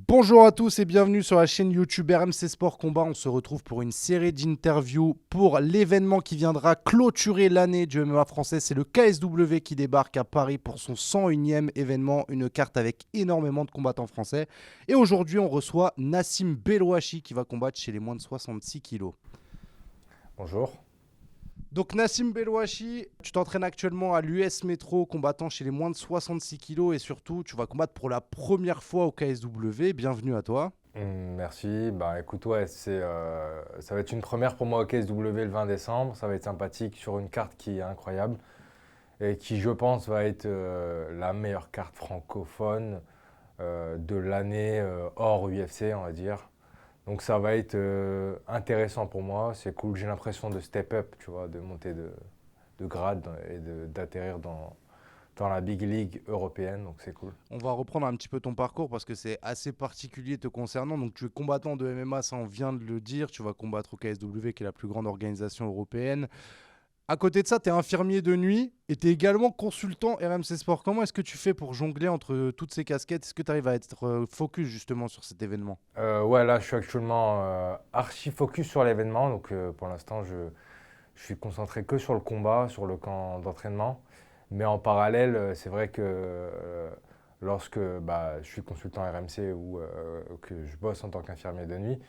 Bonjour à tous et bienvenue sur la chaîne YouTube RMC Sport Combat. On se retrouve pour une série d'interviews pour l'événement qui viendra clôturer l'année du MMA français. C'est le KSW qui débarque à Paris pour son 101e événement, une carte avec énormément de combattants français. Et aujourd'hui, on reçoit Nassim Bellouachi qui va combattre chez les moins de 66 kilos. Bonjour. Donc Nassim Bellouachi, tu t'entraînes actuellement à l'US Metro, combattant chez les moins de 66 kilos et surtout, tu vas combattre pour la première fois au KSW. Bienvenue à toi. Merci. Bah écoute, ouais, ça va être une première pour moi au KSW le 20 décembre. Ça va être sympathique sur une carte qui est incroyable et qui, je pense, va être la meilleure carte francophone de l'année hors UFC, on va dire. Donc ça va être intéressant pour moi. C'est cool. J'ai l'impression de step up, tu vois, de monter de grade et d'atterrir dans la big league européenne. Donc c'est cool. On va reprendre un petit peu ton parcours parce que c'est assez particulier te concernant. Donc, tu es combattant de MMA, ça on vient de le dire. Tu vas combattre au KSW, qui est la plus grande organisation européenne. À côté de ça, tu es infirmier de nuit et tu es également consultant RMC Sport. Comment est-ce que tu fais pour jongler entre toutes ces casquettes? Est-ce que tu arrives à être focus justement sur cet événement? Ouais, là, je suis actuellement archi focus sur l'événement. Donc, pour l'instant, je suis concentré que sur le combat, sur le camp d'entraînement. Mais en parallèle, c'est vrai que lorsque je suis consultant RMC ou que je bosse en tant qu'infirmier de nuit,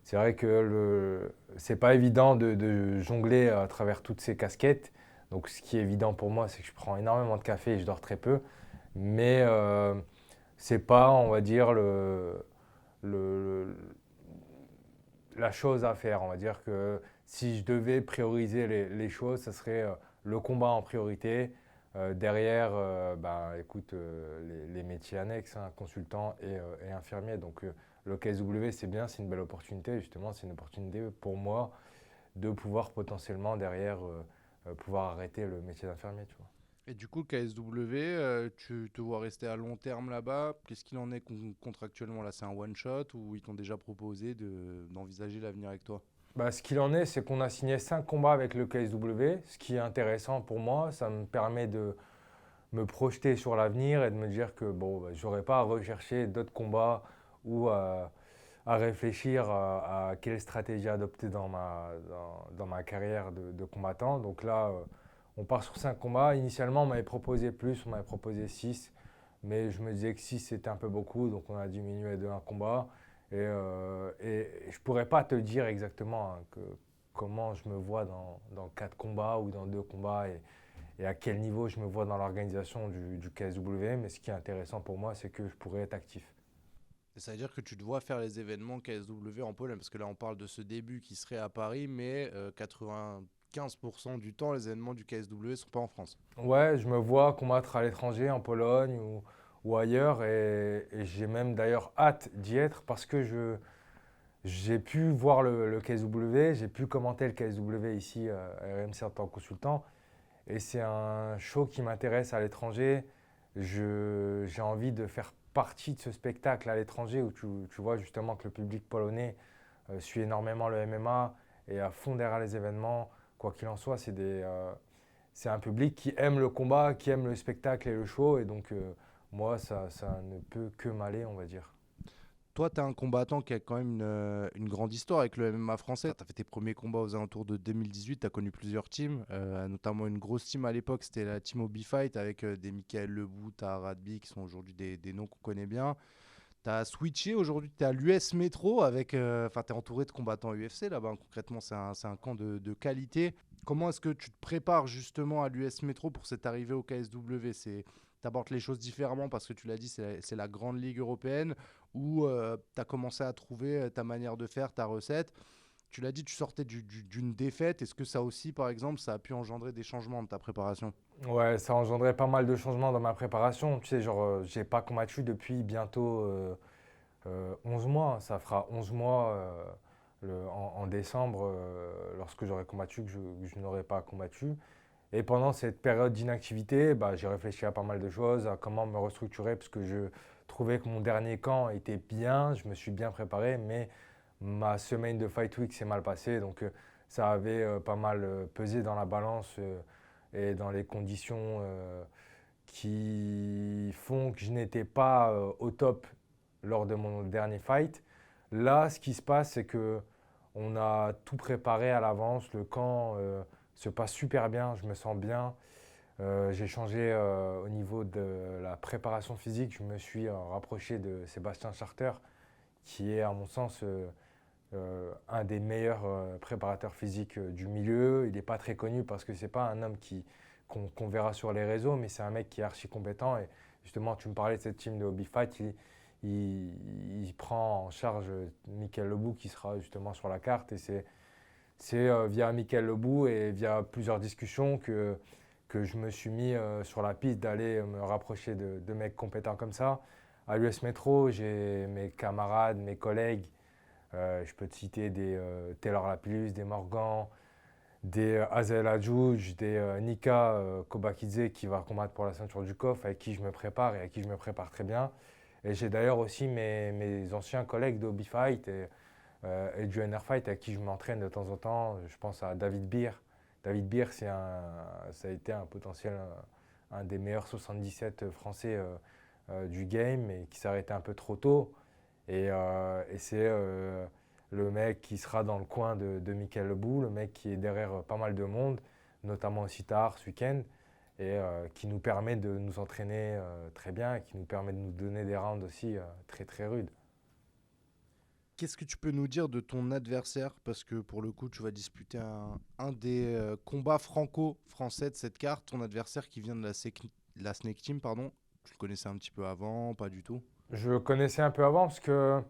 c'est vrai que c'est pas évident de jongler à travers toutes ces casquettes. Donc, ce qui est évident pour moi, c'est que je prends énormément de café et je dors très peu. Mais c'est pas, on va dire, le, la chose à faire. On va dire que si je devais prioriser les choses, ce serait le combat en priorité. Derrière, écoute, les métiers annexes, hein, consultant et infirmier. Donc le KSW, c'est bien, c'est une belle opportunité. Justement, c'est une opportunité pour moi de pouvoir potentiellement derrière pouvoir arrêter le métier d'infirmier, tu vois. Et du coup, KSW, tu te vois rester à long terme là-bas. Qu'est-ce qu'il en est contractuellement là? C'est un one-shot ou ils t'ont déjà proposé d'envisager l'avenir avec toi? Bah, ce qu'il en est, c'est qu'on a signé 5 combats avec le KSW, ce qui est intéressant pour moi. Ça me permet de me projeter sur l'avenir et de me dire que bon, j'aurais pas à rechercher d'autres combats ou à réfléchir à quelle stratégie adopter dans ma carrière de combattant. Donc là, on part sur 5 combats. Initialement, on m'avait proposé plus, on m'avait proposé 6, mais je me disais que 6 c'était un peu beaucoup, donc on a diminué de un combat. Et je pourrais pas te dire exactement hein, comment je me vois dans 4 combats ou dans 2 combats et à quel niveau je me vois dans l'organisation du KSW. Mais ce qui est intéressant pour moi, c'est que je pourrais être actif. Ça veut dire que tu te vois faire les événements KSW en Pologne, parce que là on parle de ce début qui serait à Paris, mais 95% du temps les événements du KSW ne sont pas en France. Ouais, je me vois combattre à l'étranger, en Pologne ou ailleurs. Et j'ai même d'ailleurs hâte d'y être parce que j'ai pu voir le KSW, j'ai pu commenter le KSW ici à RMC en tant que consultant. Et c'est un show qui m'intéresse à l'étranger. J'ai envie de faire partie de ce spectacle à l'étranger où tu vois justement que le public polonais suit énormément le MMA et à fond derrière les événements. Quoi qu'il en soit, c'est un public qui aime le combat, qui aime le spectacle et le show. Et donc, moi, ça ne peut que m'aller, on va dire. Toi, tu es un combattant qui a quand même une grande histoire avec le MMA français. Tu as fait tes premiers combats aux alentours de 2018. Tu as connu plusieurs teams, notamment une grosse team à l'époque. C'était la team Obi Fight avec des Michael Lebou, Tahar Radby, qui sont aujourd'hui des noms qu'on connaît bien. Tu as switché. Aujourd'hui, tu es à l'US Metro avec. Enfin, tu es entouré de combattants UFC là-bas. Concrètement, c'est un camp de qualité. Comment est-ce que tu te prépares justement à l'US Metro pour cette arrivée au KSW? Tu abordes les choses différemment parce que tu l'as dit, c'est la grande ligue européenne où tu as commencé à trouver ta manière de faire, ta recette. Tu l'as dit, tu sortais d'une défaite. Est-ce que ça aussi, par exemple, ça a pu engendrer des changements de ta préparation? Ouais, ça engendrait pas mal de changements dans ma préparation. Tu sais, genre, j'ai pas combattu depuis bientôt 11 mois. Ça fera 11 mois en décembre lorsque j'aurai combattu que je n'aurais pas combattu. Et pendant cette période d'inactivité, j'ai réfléchi à pas mal de choses, à comment me restructurer, parce que je trouvais que mon dernier camp était bien, je me suis bien préparé, mais ma semaine de Fight Week s'est mal passée, donc ça avait pas mal pesé dans la balance et dans les conditions qui font que je n'étais pas au top lors de mon dernier fight. Là, ce qui se passe, c'est que on a tout préparé à l'avance. Le camp se passe super bien, je me sens bien. J'ai changé au niveau de la préparation physique. Je me suis rapproché de Sébastien Charter, qui est, à mon sens, un des meilleurs préparateurs physiques du milieu. Il n'est pas très connu parce que ce n'est pas un homme qu'on verra sur les réseaux, mais c'est un mec qui est archi compétent. Et justement, tu me parlais de cette team de Hobby Fight. Il prend en charge Michael Lebou qui sera justement sur la carte. Et c'est via Michael Lebou et via plusieurs discussions que je me suis mis sur la piste d'aller me rapprocher de mecs compétents comme ça. À l'US Metro, j'ai mes camarades, mes collègues. Je peux te citer des Taylor Lapillus, des Morgan, des Azel Adjouj, des Nika Kobakidze qui va combattre pour la ceinture du COF, avec qui je me prépare et avec qui je me prépare très bien. Et j'ai d'ailleurs aussi mes anciens collègues de Hobby Fight et du NR Fight avec qui je m'entraîne de temps en temps. Je pense à David Beer. David Beer, ça a été un potentiel, un des meilleurs 77 français du game et qui s'est arrêté un peu trop tôt. Et c'est le mec qui sera dans le coin de Michael Lebou, le mec qui est derrière pas mal de monde, notamment aussi tard ce week-end, et qui nous permet de nous entraîner très bien et qui nous permet de nous donner des rounds aussi très très rudes. Qu'est-ce que tu peux nous dire de ton adversaire? Parce que pour le coup, tu vas disputer un des combats franco-français de cette carte. Ton adversaire qui vient de la Snake Team, pardon. Tu le connaissais un petit peu avant, pas du tout? Je le connaissais un peu avant parce que,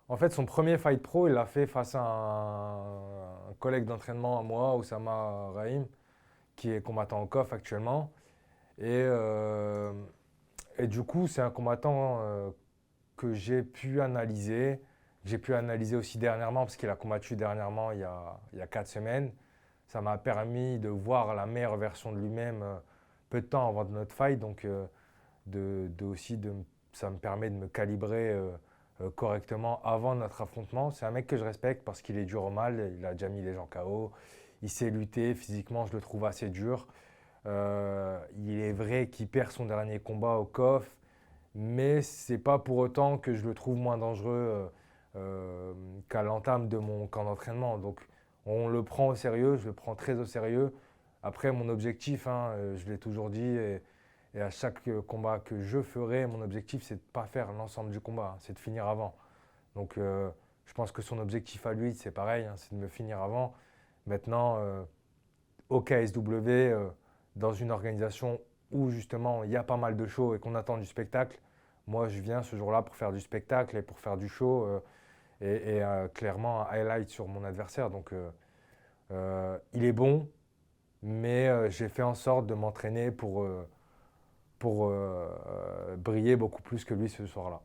en fait, son premier fight pro, il l'a fait face à un collègue d'entraînement à moi, Oussama Rahim, qui est combattant au COF actuellement. Et, euh, et du coup, c'est un combattant que j'ai pu analyser. J'ai pu analyser aussi dernièrement, parce qu'il a combattu dernièrement il y a 4 semaines. Ça m'a permis de voir la meilleure version de lui-même peu de temps avant notre fight. Donc, ça me permet de me calibrer correctement avant notre affrontement. C'est un mec que je respecte parce qu'il est dur au mal. Il a déjà mis les gens KO. Il sait lutter. Physiquement, je le trouve assez dur. Il est vrai qu'il perd son dernier combat au COF, mais c'est pas pour autant que je le trouve moins dangereux qu'à l'entame de mon camp d'entraînement. Donc on le prend au sérieux, je le prends très au sérieux. Après, mon objectif, je l'ai toujours dit, et à chaque combat que je ferai, mon objectif, c'est de ne pas faire l'ensemble du combat, c'est de finir avant. Donc je pense que son objectif à lui, c'est pareil, c'est de me finir avant. Maintenant, au KSW, dans une organisation où justement il y a pas mal de shows et qu'on attend du spectacle, moi je viens ce jour-là pour faire du spectacle et pour faire du show et clairement un highlight sur mon adversaire. Donc il est bon, mais j'ai fait en sorte de m'entraîner pour briller beaucoup plus que lui ce soir-là.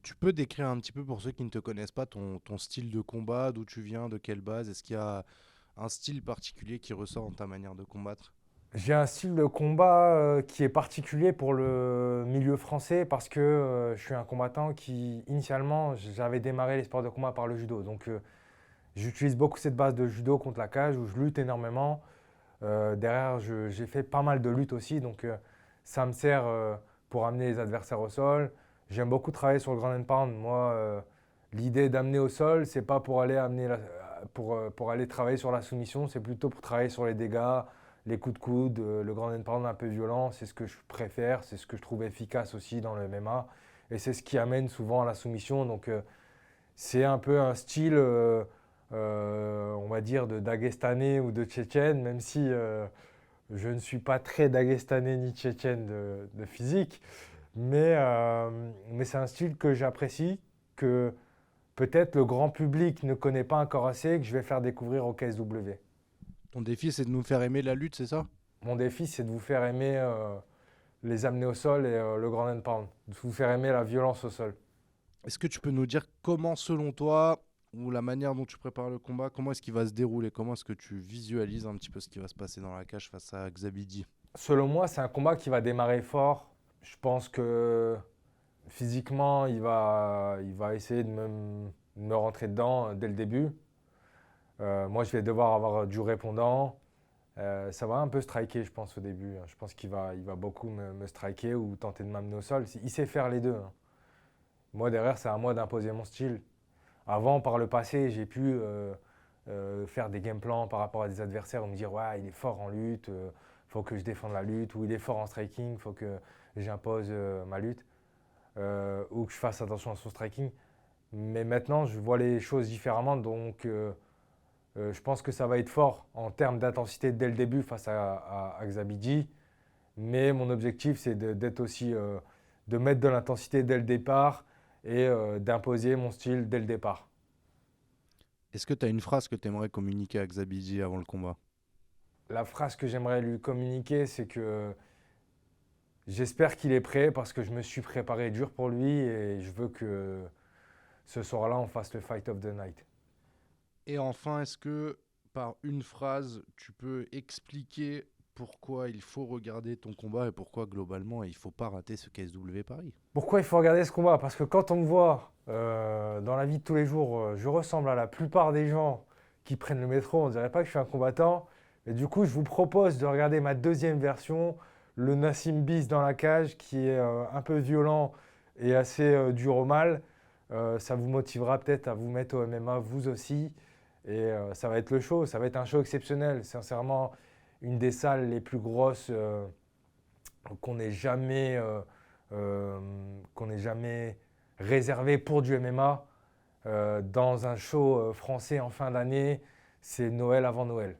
Tu peux décrire un petit peu pour ceux qui ne te connaissent pas ton style de combat, d'où tu viens, de quelle base? Est-ce qu'il y a un style particulier qui ressort dans ta manière de combattre? J'ai un style de combat qui est particulier pour le milieu français parce que je suis un combattant qui, initialement, j'avais démarré les sports de combat par le judo. Donc, j'utilise beaucoup cette base de judo contre la cage où je lutte énormément. Derrière, j'ai fait pas mal de luttes aussi. Donc, ça me sert pour amener les adversaires au sol. J'aime beaucoup travailler sur le ground and pound. Moi, l'idée d'amener au sol, c'est pas pour aller pour aller travailler sur la soumission, c'est plutôt pour travailler sur les dégâts, les coups de coude, le ground and pound un peu violent. C'est ce que je préfère, c'est ce que je trouve efficace aussi dans le MMA. Et c'est ce qui amène souvent à la soumission. Donc, c'est un peu un style, on va dire, de Dagestanais ou de Tchétchène, même si je ne suis pas très Dagestanais ni Tchétchène de physique. Mais c'est un style que j'apprécie, que peut-être le grand public ne connaît pas encore assez, que je vais faire découvrir au KSW. Ton défi, c'est de nous faire aimer la lutte, c'est ça? Mon défi, c'est de vous faire aimer les amener au sol et le ground and pound, de vous faire aimer la violence au sol. Est-ce que tu peux nous dire comment, selon toi, ou la manière dont tu prépares le combat, comment est-ce qu'il va se dérouler? Comment est-ce que tu visualises un petit peu ce qui va se passer dans la cage face à Xabidi? Selon moi, c'est un combat qui va démarrer fort. Je pense que physiquement, il va essayer de me rentrer dedans dès le début. Moi, je vais devoir avoir du répondant. Ça va un peu striker, je pense, au début. Je pense il va beaucoup me striker ou tenter de m'amener au sol. Il sait faire les deux. Moi, derrière, c'est à moi d'imposer mon style. Avant, par le passé, j'ai pu faire des game plans par rapport à des adversaires ou me dire, ouais, il est fort en lutte, faut que je défende la lutte, ou il est fort en striking, faut que j'impose ma lutte, ou que je fasse attention à son striking. Mais maintenant, je vois les choses différemment, donc je pense que ça va être fort en termes d'intensité dès le début face à Xabidi. Mais mon objectif, c'est d'être aussi, de mettre de l'intensité dès le départ et d'imposer mon style dès le départ. Est-ce que tu as une phrase que tu aimerais communiquer à Xabidi avant le combat? La phrase que j'aimerais lui communiquer, c'est que j'espère qu'il est prêt parce que je me suis préparé dur pour lui et je veux que ce soir-là, on fasse le fight of the night. Et enfin, est-ce que par une phrase, tu peux expliquer pourquoi il faut regarder ton combat et pourquoi globalement il faut pas rater ce KSW Paris? Pourquoi il faut regarder ce combat? Parce que quand on me voit dans la vie de tous les jours, je ressemble à la plupart des gens qui prennent le métro. On ne dirait pas que je suis un combattant. Et du coup, je vous propose de regarder ma deuxième version, le Nassim Bis dans la cage, qui est un peu violent et assez dur au mal. Ça vous motivera peut-être à vous mettre au MMA vous aussi. Et ça va être le show, ça va être un show exceptionnel. Sincèrement, une des salles les plus grosses qu'on ait jamais, qu'on ait jamais réservé pour du MMA dans un show français en fin d'année. C'est Noël avant Noël.